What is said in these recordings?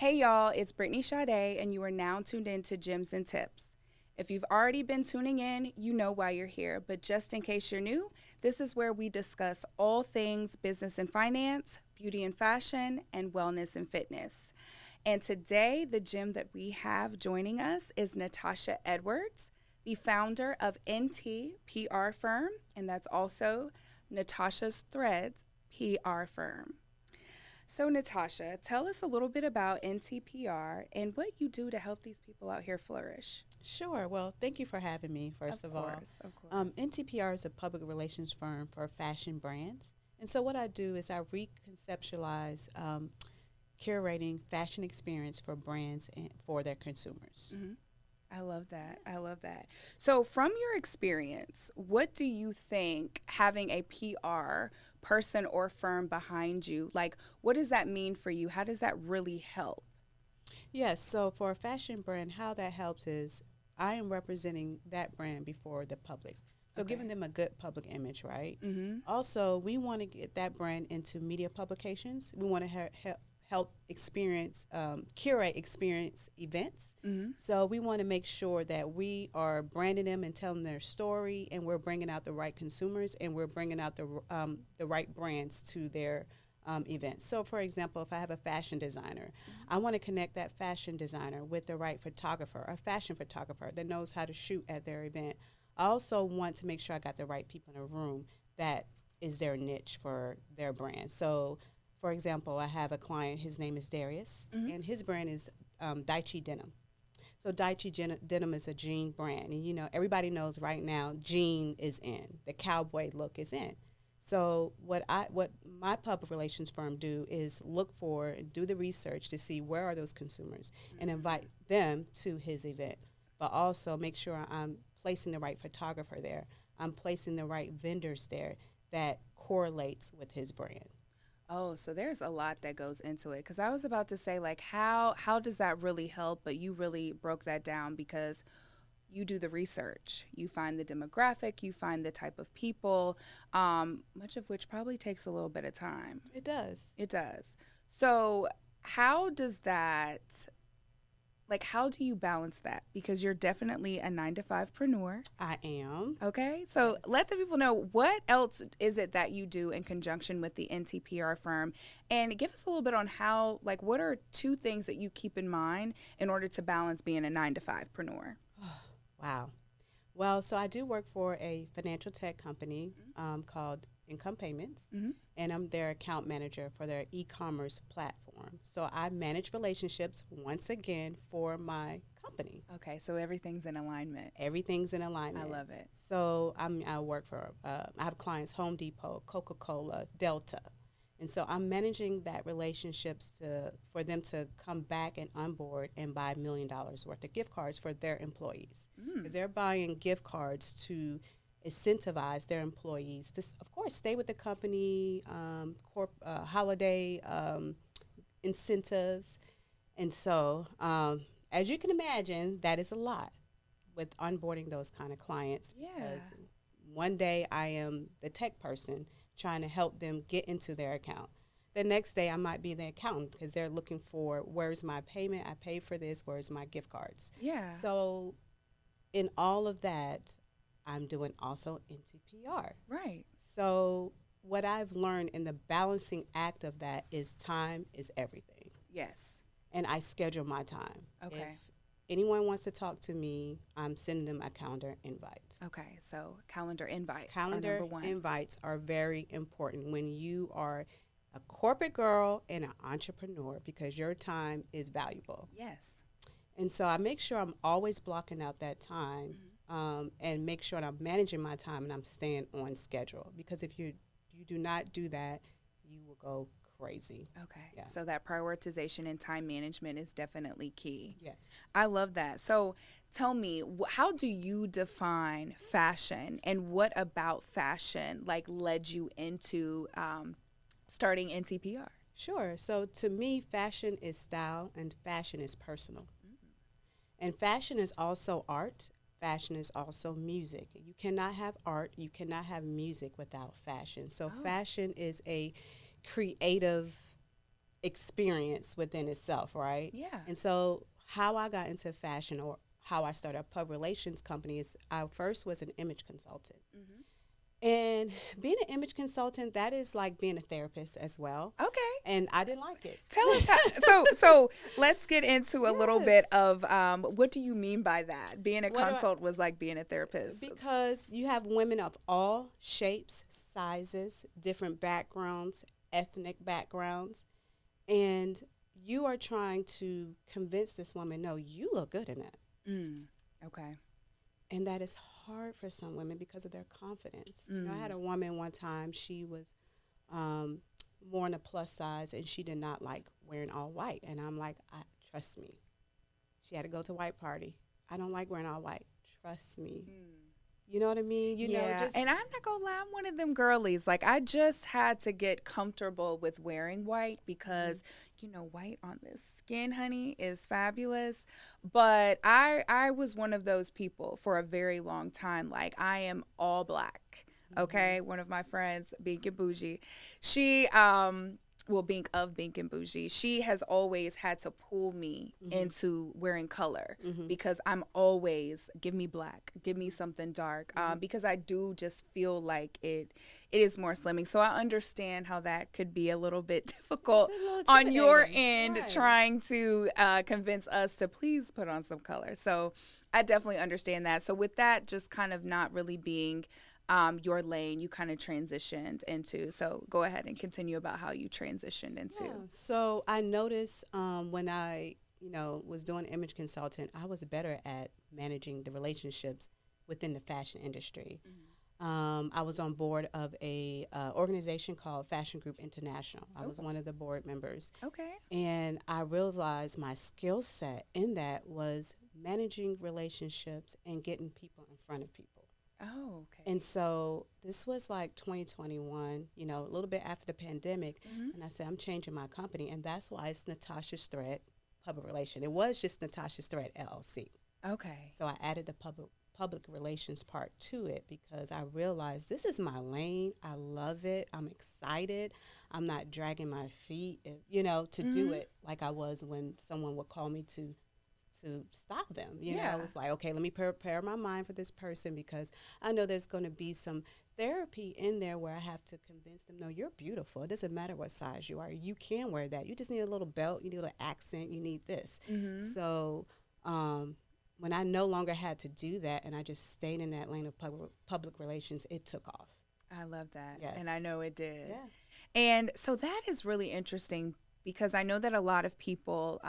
Hey y'all, it's Brittany Sade, and you are now tuned in to Gems and Tips. If you've already been tuning in, you know why you're here, but just in case you're new, this is where we discuss all things business and finance, beauty and fashion, and wellness and fitness. And today, the gem that we have joining us is Natasha Edwards, the founder of NTPR firm, and that's also Natasha's Threads PR firm. So, Natasha, tell us a little bit about NTPR and what you do to help these people out here flourish. Sure. Well, thank you for having me, first of all. Of course. NTPR is a public relations firm for fashion brands. And so, what I do is I reconceptualize curating fashion experience for brands and for their consumers. Mm-hmm. I love that. I love that. So, from your experience, what do you think having a PR person or firm behind you, like, what does that mean for you? How does that really help? Yes. So, for a fashion brand, how that helps is I am representing that brand before the public. So, Okay. giving them a good public image, right? Mm-hmm. Also, we want to get that brand into media publications. We want to help curate experience events. Mm-hmm. So we want to make sure that we are branding them and telling their story, and we're bringing out the right consumers, and we're bringing out the right brands to their events. So, for example, if I have a fashion designer, I want to connect that fashion designer with the right photographer, a fashion photographer that knows how to shoot at their event. I also want to make sure I got the right people in a room that is their niche for their brand. So, for example, I have a client, his name is Darius, Mm-hmm. and his brand is Daichi Denim. So Denim is a jean brand, and everybody knows right now jean is in, the cowboy look is in. So what my public relations firm do is look for and do the research to see where are those consumers and invite them to his event, but also make sure I'm placing the right photographer there. I'm placing the right vendors there that correlates with his brand. Oh, so there's a lot that goes into it. Because I was about to say, like, how does that really help? But you really broke that down because you do the research. You find the demographic, you find the type of people, much of which probably takes a little bit of time. It does. It does. So, how does that, like, how do you balance that? Because you're definitely a 9 to 5preneur. I am. Okay, so let the people know what else is it that you do in conjunction with the NTPR firm, and give us a little bit on how, like, what are two things that you keep in mind in order to balance being a 9 to 5preneur? Wow. Well, so I do work for a financial tech company called Income Payments, Mm-hmm. and I'm their account manager for their e-commerce platform. So I manage relationships once again for my company. Okay, so everything's in alignment. Everything's in alignment. I love it. So I work for, I have clients Home Depot, Coca-Cola, Delta. And so I'm managing that relationships for them to come back and onboard and buy $1 million worth of gift cards for their employees. Because they're buying gift cards to incentivize their employees to, of course, stay with the company, holiday incentives. And so, as you can imagine, that is a lot with onboarding those kind of clients. Yeah. Because one day I am the tech person trying to help them get into their account. The next day I might be the accountant because they're looking for, where's my payment? I paid for this. Where's my gift cards? Yeah. So in all of that, I'm doing also NTPR. Right. So what I've learned in the balancing act of that is time is everything. Yes. And I schedule my time. Okay. If anyone wants to talk to me, I'm sending them a calendar invite. Okay, so calendar invites Calendar are number one. invites are very important when you are a corporate girl and an entrepreneur because your time is valuable. Yes. And so I make sure I'm always blocking out that time and make sure that I'm managing my time and I'm staying on schedule. Because if you do not do that, you will go crazy. Okay. Yeah. So that prioritization and time management is definitely key. Yes. I love that. So tell me, how do you define fashion, and what about fashion like led you into starting NTPR? Sure. So to me, fashion is style and fashion is personal. And fashion is also art. Fashion is also music. You cannot have art, you cannot have music without fashion. So fashion is a creative experience within itself, right? Yeah. And so how I got into fashion, or how I started a public relations company, is I first was an image consultant. Mm-hmm. And being an image consultant, that is like being a therapist as well. Okay. And I didn't like it. Tell us how. So let's get into a little Yes. bit of what do you mean by that? Being a What do I- consult was like being a therapist. Because you have women of all shapes, sizes, different backgrounds, ethnic backgrounds, and you are trying to convince this woman, no, you look good in that. Okay. And that is hard for some women because of their confidence. You know, I had a woman one time, she was more on a plus size, and she did not like wearing all white. And I'm like, trust me. She had to go to a white party. I don't like wearing all white. Trust me. You know what I mean? You know, just, and I'm not gonna lie, I'm one of them girlies. Like, I just had to get comfortable with wearing white because, you know, white on the skin, honey, is fabulous. But I was one of those people for a very long time. Like, I am all black. Okay, one of my friends, Bink and Bougie, she Bink and Bougie, she has always had to pull me into wearing color because I'm always, give me black, give me something dark, because I do just feel like it is more slimming. So I understand how that could be a little bit difficult on your end, right, trying to convince us to please put on some color. So I definitely understand that. So with that just kind of not really being your lane, you kind of transitioned into. So go ahead and continue about how you transitioned into. Yeah. So I noticed when I, was doing image consultant, I was better at managing the relationships within the fashion industry. I was on board of a organization called Fashion Group International. I was one of the board members. Okay. And I realized my skill set in that was managing relationships and getting people in front of people. Oh, okay. And so this was like 2021, a little bit after the pandemic. And I said, I'm changing my company. And that's why it's Natasha's Thread Public Relation. It was just Natasha's Thread LLC. Okay. So I added the public relations part to it because I realized this is my lane. I love it. I'm excited. I'm not dragging my feet, to do it like I was when someone would call me to stop them. It was like, okay, let me prepare my mind for this person because I know there's going to be some therapy in there where I have to convince them, no, you're beautiful. It doesn't matter what size you are. You can wear that. You just need a little belt. You need a little accent. You need this. So when I no longer had to do that and I just stayed in that lane of public relations, it took off. I love that. Yes. And I know it did. Yeah. And so that is really interesting because I know that a lot of people,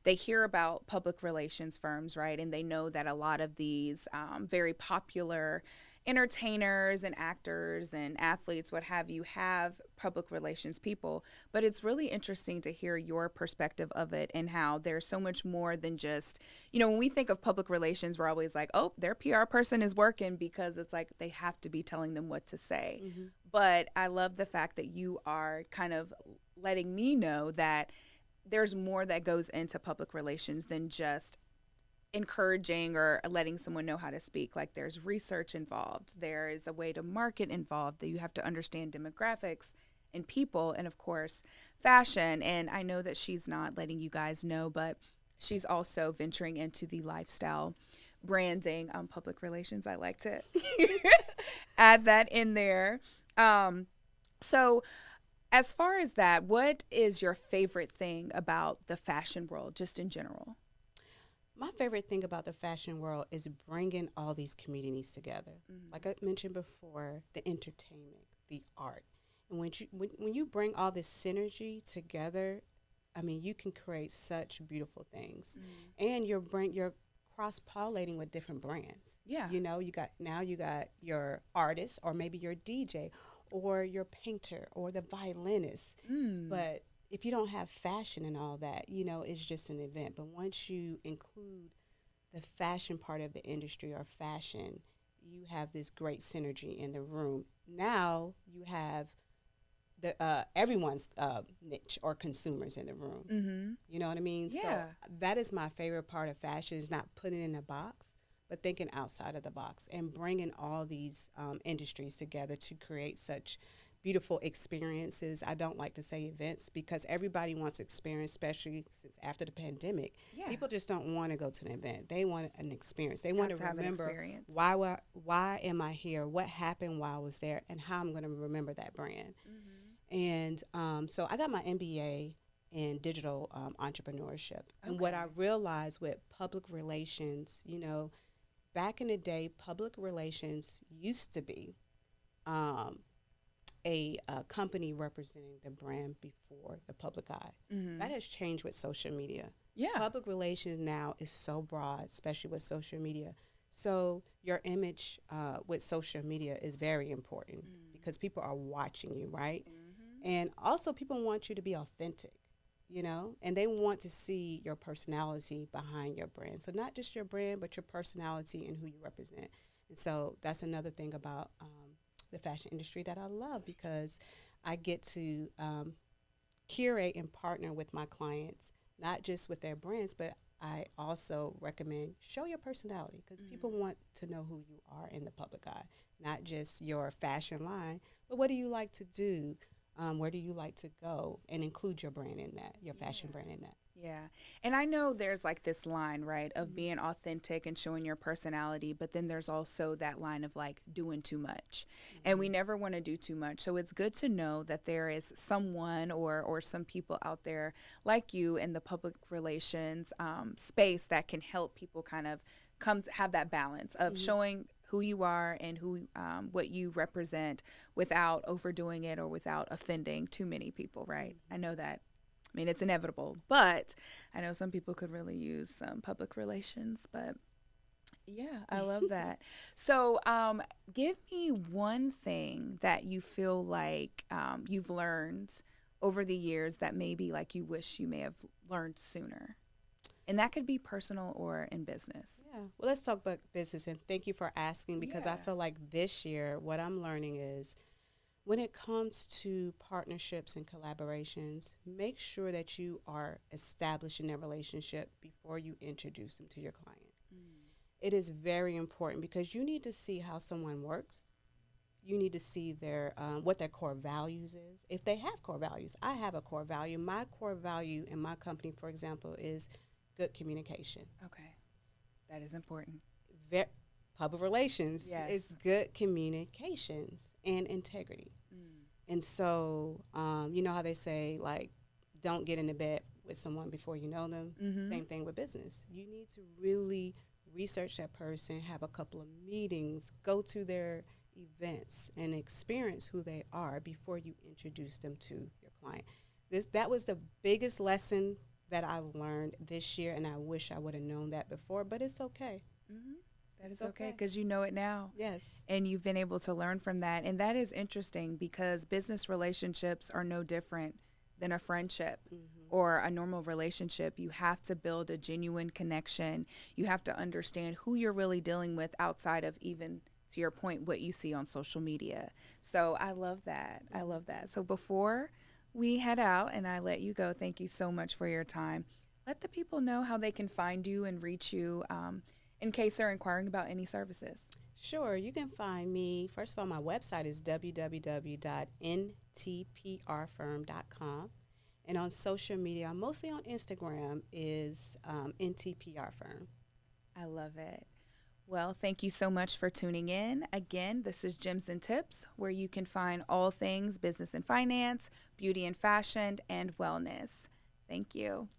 they hear about public relations firms, right? And they know that a lot of these very popular entertainers and actors and athletes, what have you, have public relations people. But it's really interesting to hear your perspective of it and how there's so much more than just, when we think of public relations, we're always like, oh, their PR person is working because it's like they have to be telling them what to say. But I love the fact that you are kind of letting me know that there's more that goes into public relations than just encouraging or letting someone know how to speak. Like, there's research involved, there is a way to market involved, that you have to understand demographics and people, and of course fashion. And I know that she's not letting you guys know, but she's also venturing into the lifestyle branding, public relations. I like to add that in there. So as far as that, what is your favorite thing about the fashion world, just in general? My favorite thing about the fashion world is bringing all these communities together. Like I mentioned before, the entertainment, the art. And when you bring all this synergy together, I mean, you can create such beautiful things. And you're cross-pollinating with different brands. Yeah. You got your artist or maybe your DJ or your painter or the violinist. But if you don't have fashion and all that, it's just an event. But once you include the fashion part of the industry or fashion, you have this great synergy in the room. Now you have the everyone's niche or consumers in the room. You know what I mean? Yeah. So that is my favorite part of fashion, is not putting it in a box, but thinking outside of the box and bringing all these industries together to create such beautiful experiences. I don't like to say events because everybody wants experience, especially since after the pandemic. Yeah. People just don't want to go to an event. They want an experience. They You want have to have an remember experience. why am I here, what happened while I was there, and how I'm going to remember that brand. And so I got my MBA in digital entrepreneurship. And what I realized with public relations, you know, back in the day, public relations used to be a company representing the brand before the public eye. That has changed with social media. Yeah. Public relations now is so broad, especially with social media. So your image with social media is very important because people are watching you, right? And also people want you to be authentic, you know, and they want to see your personality behind your brand. So not just your brand, but your personality and who you represent. And so that's another thing about the fashion industry that I love because I get to curate and partner with my clients, not just with their brands, but I also recommend show your personality because people want to know who you are in the public eye, not just your fashion line, but what do you like to do? Where do you like to go, and include your brand in that, your fashion brand in that. Yeah. And I know there's like this line, right, of being authentic and showing your personality, but then there's also that line of like doing too much. And we never want to do too much. So it's good to know that there is someone or some people out there like you in the public relations space that can help people kind of come to have that balance of showing who you are and who what you represent without overdoing it or without offending too many people, right? I know that. I mean, it's inevitable, but I know some people could really use some public relations, but yeah, I love that. So give me one thing that you feel like you've learned over the years that maybe like you wish you may have learned sooner. And that could be personal or in business. Yeah. Well, let's talk about business, and thank you for asking because I feel like this year what I'm learning is when it comes to partnerships and collaborations, make sure that you are establishing that relationship before you introduce them to your client. It is very important because you need to see how someone works. You need to see their what their core values is. If they have core values, I have a core value. My core value in my company, for example, is good communication. Okay. That is important. Public relations is good communications and integrity. And so, you know how they say, like, don't get into bed with someone before you know them? Same thing with business. You need to really research that person, have a couple of meetings, go to their events, and experience who they are before you introduce them to your client. That was the biggest lesson that I learned this year, and I wish I would have known that before, but it's okay. That is okay because you know it now. Yes. And you've been able to learn from that. And that is interesting because business relationships are no different than a friendship or a normal relationship. You have to build a genuine connection. You have to understand who you're really dealing with outside of even, to your point, what you see on social media. So I love that. I love that. So before we head out and I let you go, thank you so much for your time. Let the people know how they can find you and reach you in case they're inquiring about any services. Sure. You can find me. First of all, my website is www.ntprfirm.com. And on social media, mostly on Instagram, is NTPR Firm. I love it. Well, thank you so much for tuning in. Again, this is Gems and Tips, where you can find all things business and finance, beauty and fashion, and wellness. Thank you.